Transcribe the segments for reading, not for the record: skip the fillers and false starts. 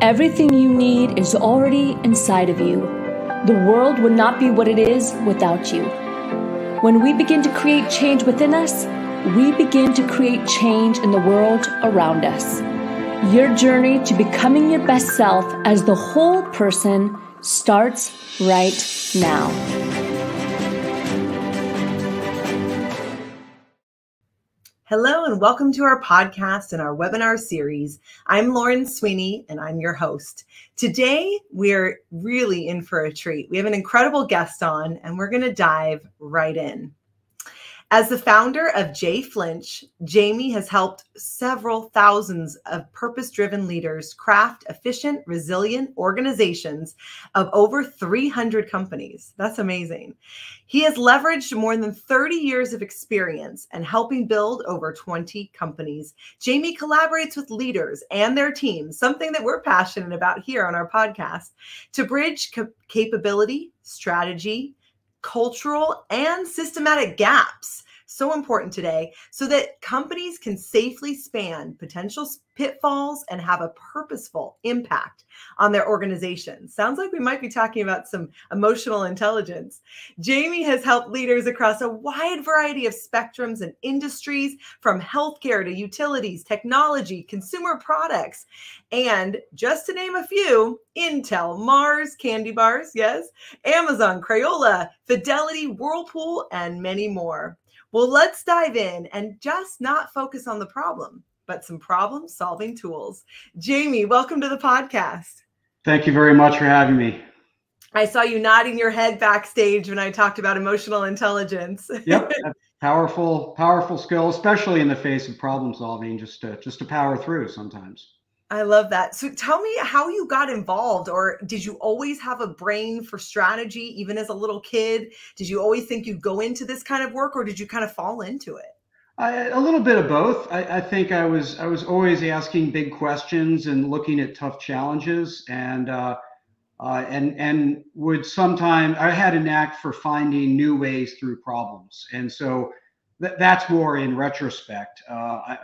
Everything you need is already inside of you. The world would not be what it is without you. When we begin to create change within us, we begin to create change in the world around us. Your journey to becoming your best self as the whole person starts right now. Hello and welcome to our podcast and our webinar series. I'm Lauren Sweeney and I'm your host. Today, we're really in for a treat. We have an incredible guest on and we're going to dive right in. As the founder of JFlinch, Jamie has helped several thousands of purpose-driven leaders craft efficient, resilient organizations of over 300 companies. That's amazing. He has leveraged more than 30 years of experience and helping build over 20 companies. Jamie collaborates with leaders and their teams, something that we're passionate about here on our podcast, to bridge capability, strategy, cultural and systematic gaps, so important today, so that companies can safely span potential pitfalls and have a purposeful impact on their organization. Sounds like we might be talking about some emotional intelligence. Jamie has helped leaders across a wide variety of spectrums and industries, from healthcare to utilities, technology, consumer products, and just to name a few, Intel, Mars, candy bars, yes, Amazon, Crayola, Fidelity, Whirlpool, and many more. Well, let's dive in and just not focus on the problem, but some problem-solving tools. Jamie, welcome to the podcast. Thank you very much for having me. I saw you nodding your head backstage when I talked about emotional intelligence. Yep, powerful skill, especially in the face of problem solving, just to power through sometimes. I love that. So tell me how you got involved, or did you always have a brain for strategy, even as a little kid? Did you always think you'd go into this kind of work, or did you kind of fall into it? A little bit of both. I think I was always asking big questions and looking at tough challenges, and would sometimes, I had a knack for finding new ways through problems, and so that's more in retrospect. I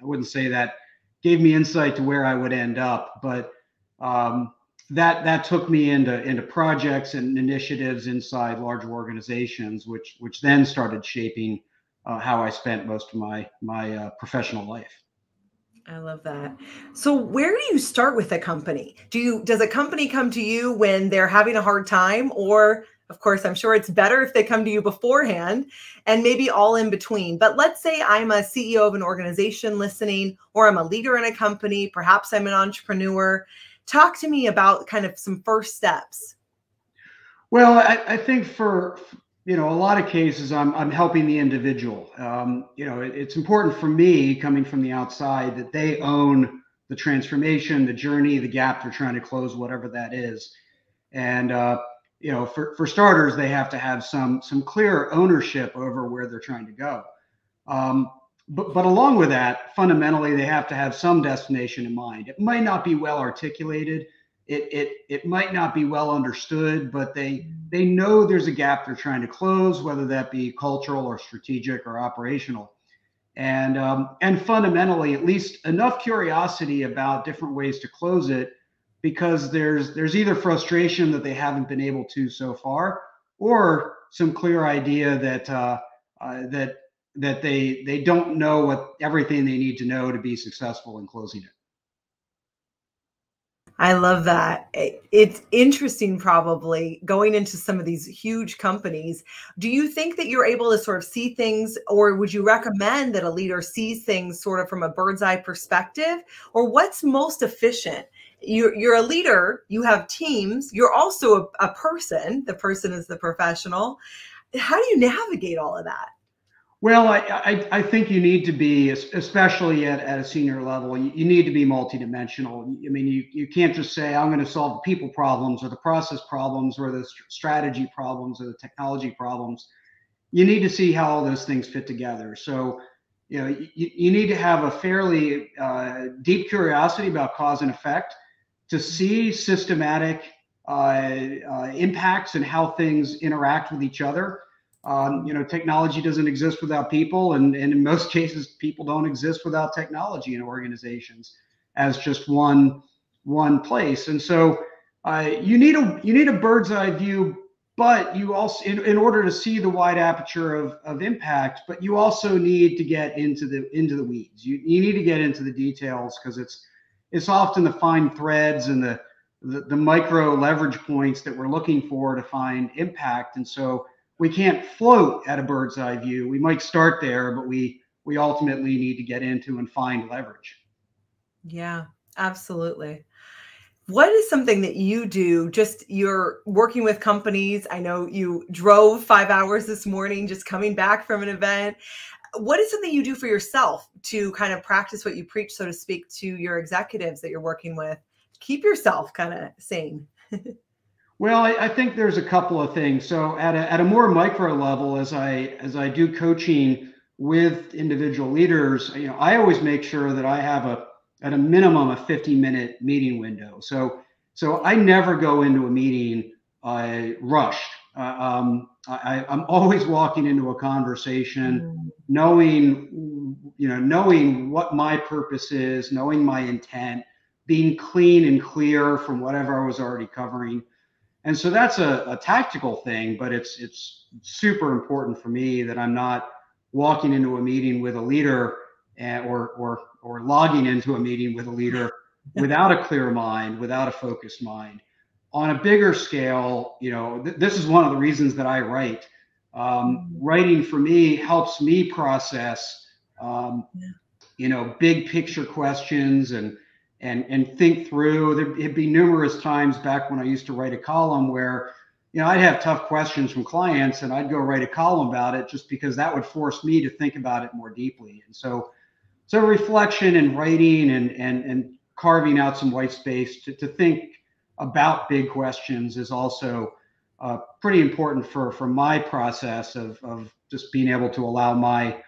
wouldn't say that gave me insight to where I would end up, but that took me into projects and initiatives inside larger organizations, which then started shaping how I spent most of my professional life. I love that. So where do you start with a company? Does a company come to you when they're having a hard time, or of course, I'm sure it's better if they come to you beforehand, and maybe all in between. But let's say I'm a CEO of an organization listening, or I'm a leader in a company, perhaps I'm an entrepreneur. Talk to me about kind of some first steps. Well, I think for a lot of cases, I'm helping the individual. It's important for me, coming from the outside, that they own the transformation, the journey, the gap they're trying to close, whatever that is. And for starters, they have to have some clear ownership over where they're trying to go. But along with that, fundamentally, they have to have some destination in mind. It might not be well articulated. It might not be well understood, but they know there's a gap they're trying to close, whether that be cultural or strategic or operational. And fundamentally, at least enough curiosity about different ways to close it, because there's either frustration that they haven't been able to so far, or some clear idea that they don't know everything they need to know to be successful in closing it. I love that. It's interesting, probably going into some of these huge companies. Do you think that you're able to sort of see things, or would you recommend that a leader sees things sort of from a bird's eye perspective? Or what's most efficient? You're a leader, you have teams, you're also a person. The person is the professional. How do you navigate all of that? Well, I think you need to be, especially at a senior level, you need to be multidimensional. I mean, you can't just say, I'm going to solve the people problems or the process problems or the strategy problems or the technology problems. You need to see how all those things fit together. So, you need to have a fairly deep curiosity about cause and effect to see systematic impacts and how things interact with each other. Technology doesn't exist without people, and in most cases, people don't exist without technology in organizations as just one one place. And so you need a bird's eye view, but you also, in order to see the wide aperture of impact, but you also need to get into the weeds. You need to get into the details, because it's often the fine threads and the micro leverage points that we're looking for to find impact. And so we can't float at a bird's eye view. We might start there, but we ultimately need to get into and find leverage. Yeah, absolutely. What is something that you do? Just you're working with companies. I know you drove 5 hours this morning, just coming back from an event. What is something you do for yourself to kind of practice what you preach, so to speak, to your executives that you're working with? Keep yourself kind of sane. Well, I think there's a couple of things. So at a more micro level, as I do coaching with individual leaders, I always make sure that I have at a minimum a 50-minute meeting window. So I never go into a meeting rushed. I'm always walking into a conversation knowing what my purpose is, knowing my intent, being clean and clear from whatever I was already covering. And so that's a tactical thing, but it's super important for me that I'm not walking into a meeting with a leader or logging into a meeting with a leader without a clear mind, without a focused mind. On a bigger scale, this is one of the reasons that I write. Writing for me helps me process, big picture questions and think through. There'd be numerous times back when I used to write a column where, I'd have tough questions from clients and I'd go write a column about it, just because that would force me to think about it more deeply. And so reflection and writing and carving out some white space to think about big questions is also pretty important for my process of just being able to allow my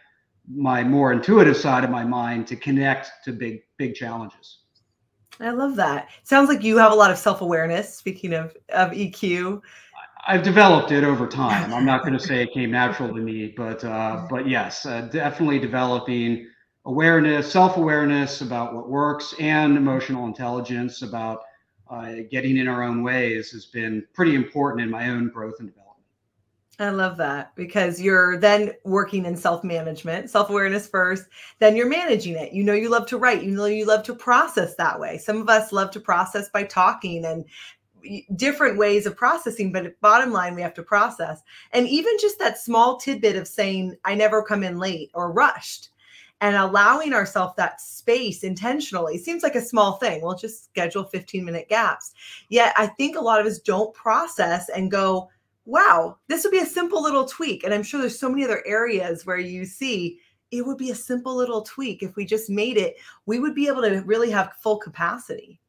more intuitive side of my mind to connect to big challenges. I love that. Sounds like you have a lot of self-awareness. Speaking of EQ, I've developed it over time. I'm not going to say it came natural to me, but yes, definitely developing awareness, self-awareness about what works, and emotional intelligence about getting in our own ways has been pretty important in my own growth and development. I love that, because you're then working in self-management, self-awareness first, then you're managing it. You love to write, you love to process that way. Some of us love to process by talking and different ways of processing, but bottom line, we have to process. And even just that small tidbit of saying, I never come in late or rushed, and allowing ourselves that space intentionally seems like a small thing. We'll just schedule 15-minute gaps. Yet I think a lot of us don't process and go, wow, this would be a simple little tweak. And I'm sure there's so many other areas where you see it would be a simple little tweak. If we just made it, we would be able to really have full capacity.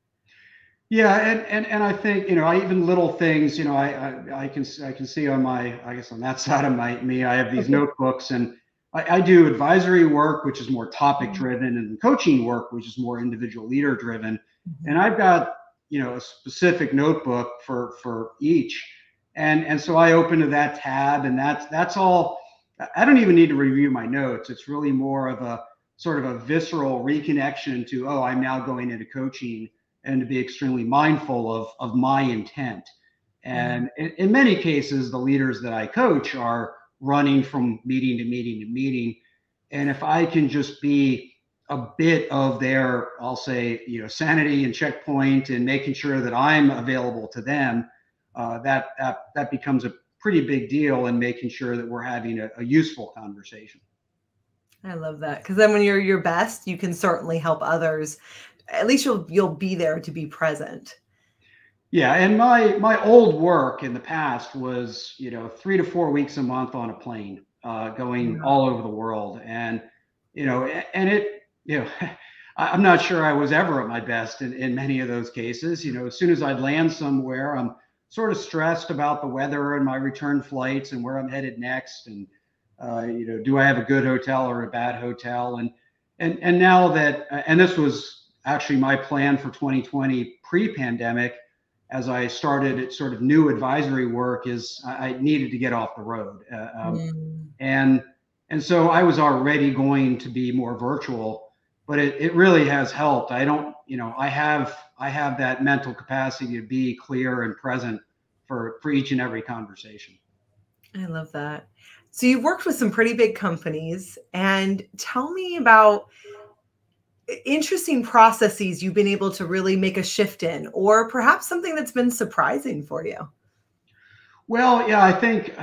Yeah, and I think even little things. I can see on on that side of me, I have these notebooks, and I do advisory work, which is more topic driven, and coaching work, which is more individual leader driven. And I've got a specific notebook for each, and so I open to that tab, and that's all. I don't even need to review my notes. It's really more of a sort of a visceral reconnection to, I'm now going into coaching, and to be extremely mindful of my intent. And in many cases, the leaders that I coach are running from meeting to meeting to meeting. And if I can just be a bit of their, I'll say, sanity and checkpoint, and making sure that I'm available to them, that becomes a pretty big deal in making sure that we're having a useful conversation. I love that, because then when you're your best, you can certainly help others. At least you'll be there to be present. Yeah, and my old work in the past was 3 to 4 weeks a month on a plane, going all over the world, and I'm not sure I was ever at my best in many of those cases. As soon as I'd land somewhere, I'm sort of stressed about the weather and my return flights and where I'm headed next, and do I have a good hotel or a bad hotel, and now that and this was actually my plan for 2020 pre-pandemic, as I started sort of new advisory work, is I needed to get off the road. And so I was already going to be more virtual. but it really has helped. I don't, I have that mental capacity to be clear and present for each and every conversation. I love that. So you've worked with some pretty big companies, and tell me about interesting processes you've been able to really make a shift in, or perhaps something that's been surprising for you. Well, yeah, I think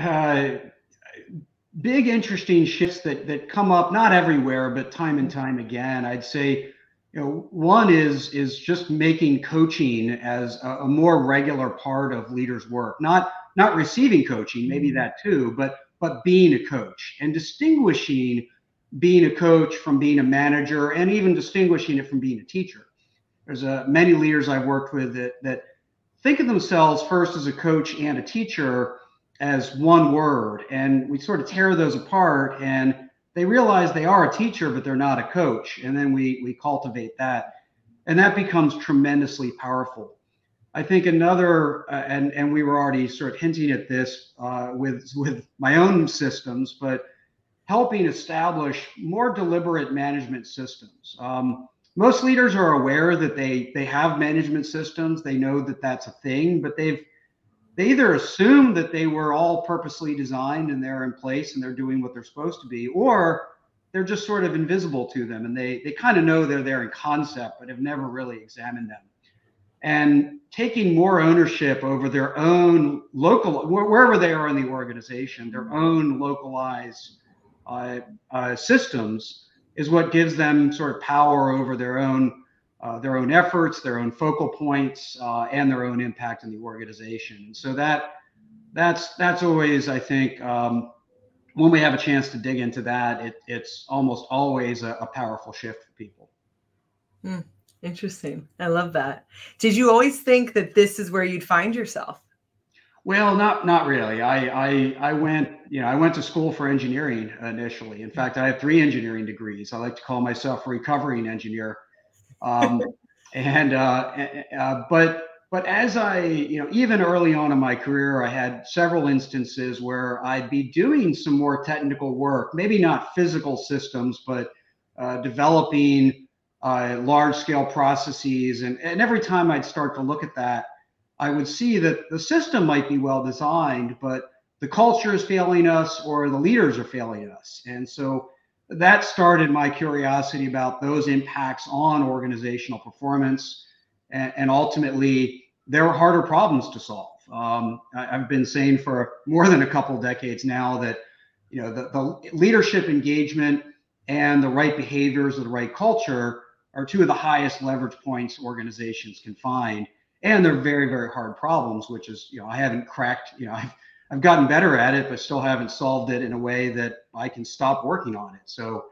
big interesting shifts that come up, not everywhere, but time and time again. I'd say, one is just making coaching as a more regular part of leaders' work. Not receiving coaching, maybe that too, but being a coach and distinguishing being a coach from being a manager, and even distinguishing it from being a teacher. There's many leaders I've worked with that think of themselves first as a coach and a teacher as one word, and we sort of tear those apart, and they realize they are a teacher, but they're not a coach. And then we cultivate that, and that becomes tremendously powerful. I think another, and we were already sort of hinting at this with my own systems, but helping establish more deliberate management systems. Most leaders are aware that they have management systems. They know that that's a thing, but they either assume that they were all purposely designed and they're in place and they're doing what they're supposed to be, or they're just sort of invisible to them, and they kind of know they're there in concept, but have never really examined them. And taking more ownership over their own local, wherever they are in the organization, their own localized systems is what gives them sort of power over their own efforts, their own focal points, and their own impact in the organization. And so that's always, I think, when we have a chance to dig into that, it's almost always a powerful shift for people. Interesting. I love that. Did you always think that this is where you'd find yourself? Well, not really. I went to school for engineering initially. In fact, I have 3 engineering degrees. I like to call myself a recovering engineer. But as I, even early on in my career, I had several instances where I'd be doing some more technical work, maybe not physical systems, but developing large scale processes. And every time I'd start to look at that, I would see that the system might be well designed, but the culture is failing us or the leaders are failing us. And so that started my curiosity about those impacts on organizational performance. And ultimately, there are harder problems to solve. I've been saying for more than a couple of decades now that the leadership engagement and the right behaviors of the right culture are 2 of the highest leverage points organizations can find. And they're very, very hard problems, which is, I haven't cracked, I've gotten better at it, but still haven't solved it in a way that I can stop working on it. So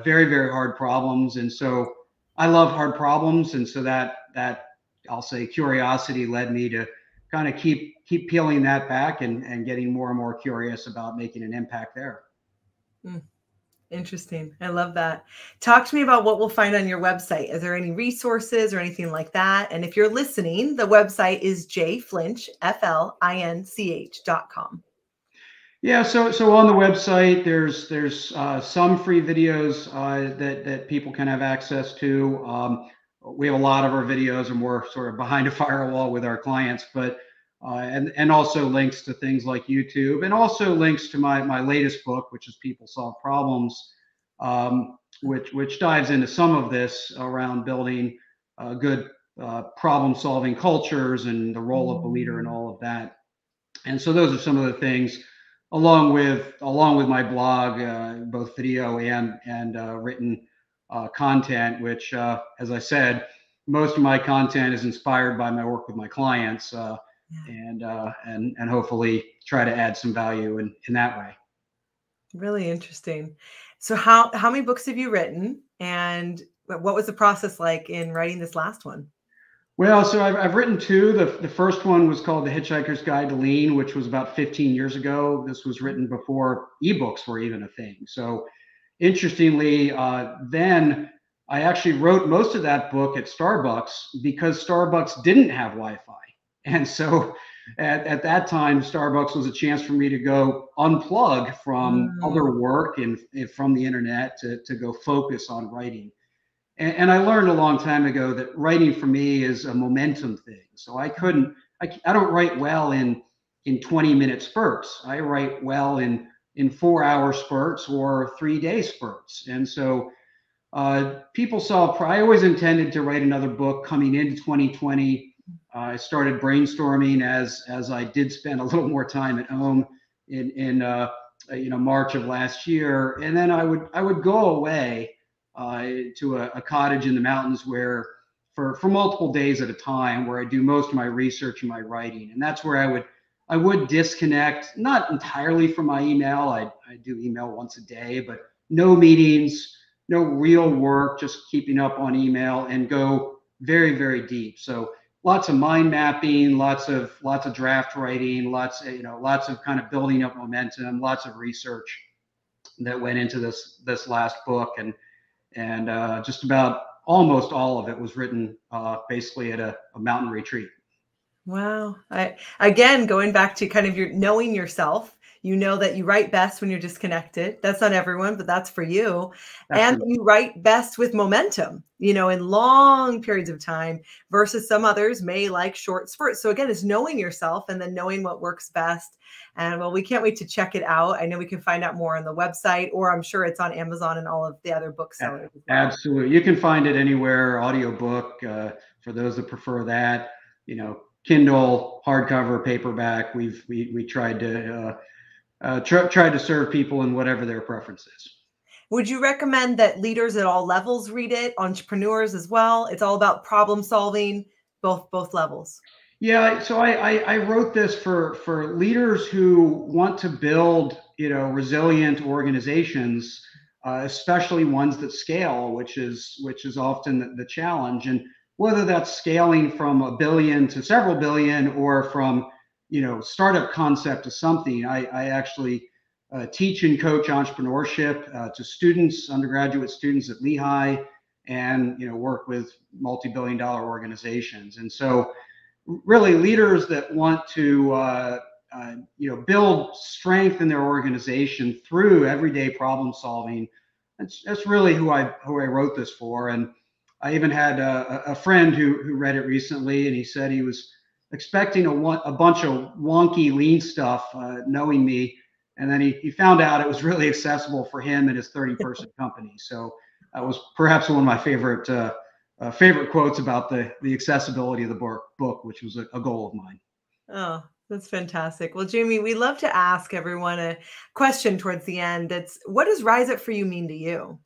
very, very hard problems. And so I love hard problems. And so that I'll say curiosity led me to kind of keep peeling that back and getting more and more curious about making an impact there. Interesting. I love that. Talk to me about what we'll find on your website. Is there any resources or anything like that? And if you're listening, the website is JFlinch, FLINCH.com. Yeah, so on the website, there's some free videos that people can have access to. We have a lot of our videos are more sort of behind a firewall with our clients, but and also links to things like YouTube, and also links to my latest book, which is People Solve Problems, which dives into some of this around building good problem-solving cultures and the role of the leader and all of that. And so those are some of the things, along with my blog, both video and written content, which, as I said, most of my content is inspired by my work with my clients. And hopefully try to add some value in that way. Really interesting. So how many books have you written, and what was the process like in writing this last one? Well, so I've written 2. The first one was called The Hitchhiker's Guide to Lean, which was about 15 years ago. This was written before ebooks were even a thing. So interestingly, then I actually wrote most of that book at Starbucks because Starbucks didn't have Wi-Fi. And so at that time, Starbucks was a chance for me to go unplug from other work and from the internet to go focus on writing. And I learned a long time ago that writing for me is a momentum thing. So I don't write well in 20-minute spurts. I write well in 4-hour spurts or 3-day spurts. And so people saw, I always intended to write another book coming into 2020. I started brainstorming as I did spend a little more time at home in March of last year. And then I would go away to a cottage in the mountains where for multiple days at a time, where I do most of my research and my writing. And that's where I would disconnect, not entirely from my email. I do email once a day, but no meetings, no real work, just keeping up on email, and go very, very deep. So lots of mind mapping, lots of draft writing, lots of kind of building up momentum, lots of research that went into this last book. And just about almost all of it was written basically at a mountain retreat. Wow. Again, going back to kind of your knowing yourself, you know that you write best when you're disconnected. That's not everyone, but that's for you. And you write best with momentum, in long periods of time, versus some others may like short spurts. So again, it's knowing yourself and then knowing what works best. And well, we can't wait to check it out. I know we can find out more on the website, or I'm sure it's on Amazon and all of the other booksellers. Absolutely. You can find it anywhere, audiobook, for those that prefer that, Kindle, hardcover, paperback. We tried to try to serve people in whatever their preference is. Would you recommend that leaders at all levels read it, entrepreneurs as well? It's all about problem solving, both levels. Yeah, so I wrote this for leaders who want to build, resilient organizations, especially ones that scale, which is often the challenge. And whether that's scaling from $1 billion to several billion, or from startup concept to something. I actually teach and coach entrepreneurship to students, undergraduate students at Lehigh, and work with multi-billion-dollar organizations. And so really leaders that want to build strength in their organization through everyday problem solving, that's really who I wrote this for. And I even had a friend who read it recently, and he said he was expecting a bunch of wonky lean stuff, knowing me, and then he found out it was really accessible for him and his 30-person company. So that was perhaps one of my favorite quotes about the accessibility of the book, which was a goal of mine. Oh, that's fantastic. Well, Jamie, we love to ask everyone a question towards the end. It's, what does Rise Up for You mean to you?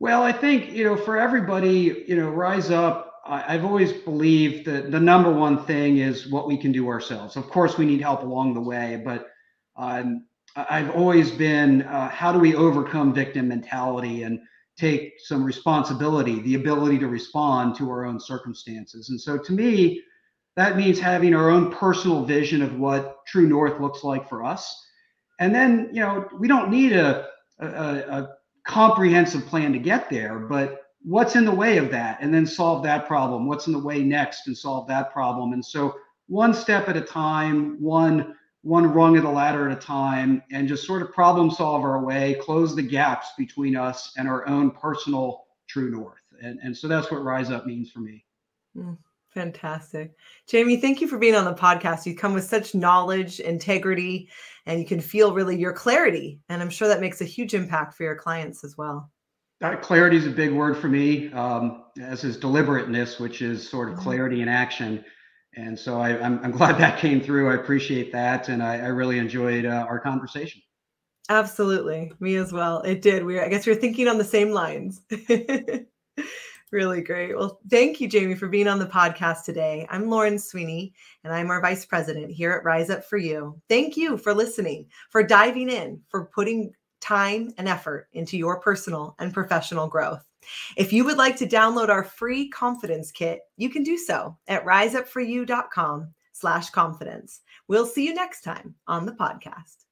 Well, I think, for everybody, Rise Up, I've always believed that the number one thing is what we can do ourselves. Of course, we need help along the way, but I've always been, how do we overcome victim mentality and take some responsibility, the ability to respond to our own circumstances? And so to me, that means having our own personal vision of what true north looks like for us. And then, we don't need a comprehensive plan to get there, but what's in the way of that, and then solve that problem. What's in the way next, and solve that problem. And so one step at a time, one rung of the ladder at a time, and just sort of problem solve our way, close the gaps between us and our own personal true north. And so that's what Rise Up means for me. Fantastic. Jamie, thank you for being on the podcast. You come with such knowledge, integrity, and you can feel really your clarity. And I'm sure that makes a huge impact for your clients as well. Clarity is a big word for me, as is deliberateness, which is sort of clarity in action. And so I'm glad that came through. I appreciate that. And I really enjoyed our conversation. Absolutely. Me as well. It did. I guess we're thinking on the same lines. Really great. Well, thank you, Jamie, for being on the podcast today. I'm Lauren Sweeney, and I'm our Vice President here at Rise Up for You. Thank you for listening, for diving in, for putting time and effort into your personal and professional growth. If you would like to download our free confidence kit, you can do so at riseupforyou.com/confidence. We'll see you next time on the podcast.